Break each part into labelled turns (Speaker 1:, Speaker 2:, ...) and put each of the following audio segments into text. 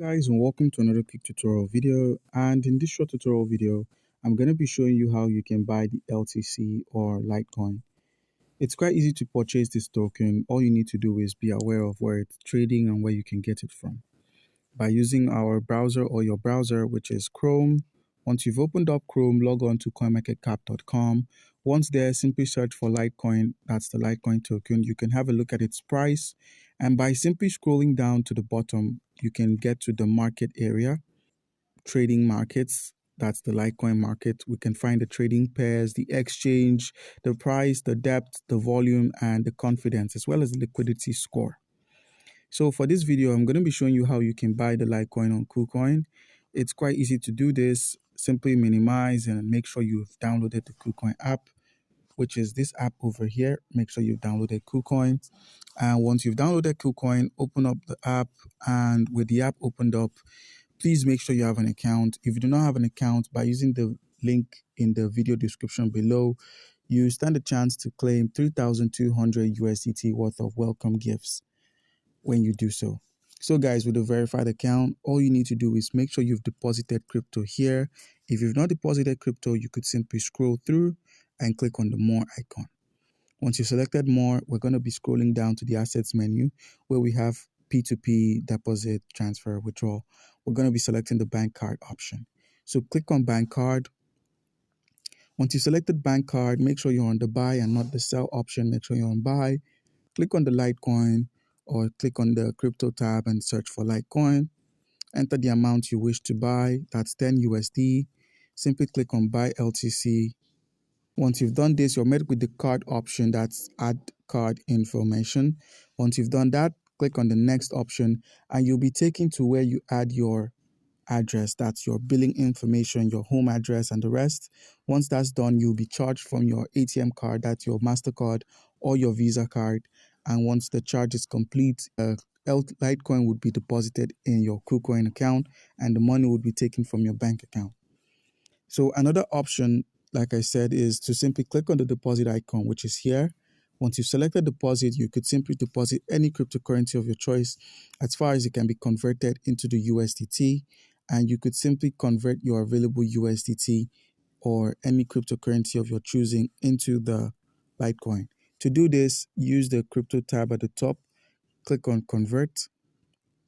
Speaker 1: Guys, and welcome to another quick tutorial video. And in this short tutorial video, I'm going to be showing you how you can buy the LTC or Litecoin. It's quite easy to purchase this token. All you need to do is be aware of where it's trading and where you can get it from. By using our browser or your browser, which is Chrome. Once you've opened up Chrome, log on to coinmarketcap.com. Once there, simply search for Litecoin. That's the Litecoin token. You can have a look at its price. And by simply scrolling down to the bottom, you can get to the market area, trading markets. That's the Litecoin market. We can find the trading pairs, the exchange, the price, the depth, the volume, and the confidence, as well as the liquidity score. So for this video, I'm going to be showing you how you can buy the Litecoin on KuCoin. It's quite easy to do this. Simply minimize and make sure you've downloaded the KuCoin app, which is this app over here. Make sure you've downloaded KuCoin. And once you've downloaded KuCoin, open up the app. And with the app opened up, please make sure you have an account. If you do not have an account, by using the link in the video description below, you stand a chance to claim 3,200 USDT worth of welcome gifts when you do so. So guys, with a verified account, all you need to do is make sure you've deposited crypto here. If you've not deposited crypto, you could simply scroll through and click on the more icon. Once you've selected more, we're going to be scrolling down to the assets menu where we have P2P, deposit, transfer, withdrawal. We're going to be selecting the bank card option. So click on bank card. Once you selected bank card, make sure you're on the buy and not the sell option. Make sure you're on buy. Click on the Litecoin or click on the crypto tab and search for Litecoin. Enter the amount you wish to buy. That's 10 USD. Simply click on buy LTC. Once you've done this, you're met with the card option, that's add card information. Once you've done that, click on the next option and you'll be taken to where you add your address. That's your billing information, your home address and the rest. Once that's done, you'll be charged from your ATM card, that's your MasterCard or your Visa card. And once the charge is complete, Litecoin would be deposited in your KuCoin account and the money would be taken from your bank account. So another option, like I said, is to simply click on the deposit icon, which is here. Once you've selected deposit, you could simply deposit any cryptocurrency of your choice as far as it can be converted into the USDT. And you could simply convert your available USDT or any cryptocurrency of your choosing into the Litecoin. To do this, use the crypto tab at the top, click on convert.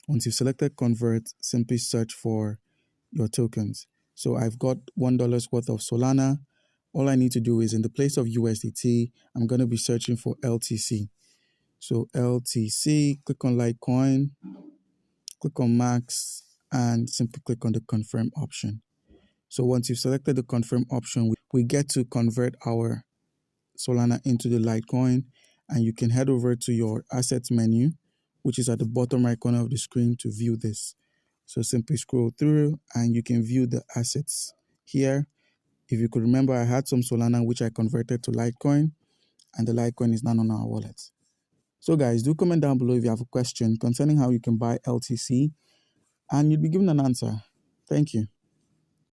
Speaker 1: Once you've selected convert, simply search for your tokens. So I've got $1 worth of Solana. All I need to do is in the place of USDT, I'm going to be searching for LTC. So LTC, click on Litecoin, click on max, and simply click on the confirm option. So once you've selected the confirm option, we get to convert our Solana into the Litecoin, and you can head over to your assets menu, which is at the bottom right corner of the screen to view this. So simply scroll through and you can view the assets here. If you could remember, I had some Solana which I converted to Litecoin, and the Litecoin is now on our wallet. So guys, do comment down below if you have a question concerning how you can buy LTC, and you'll be given an answer. Thank you.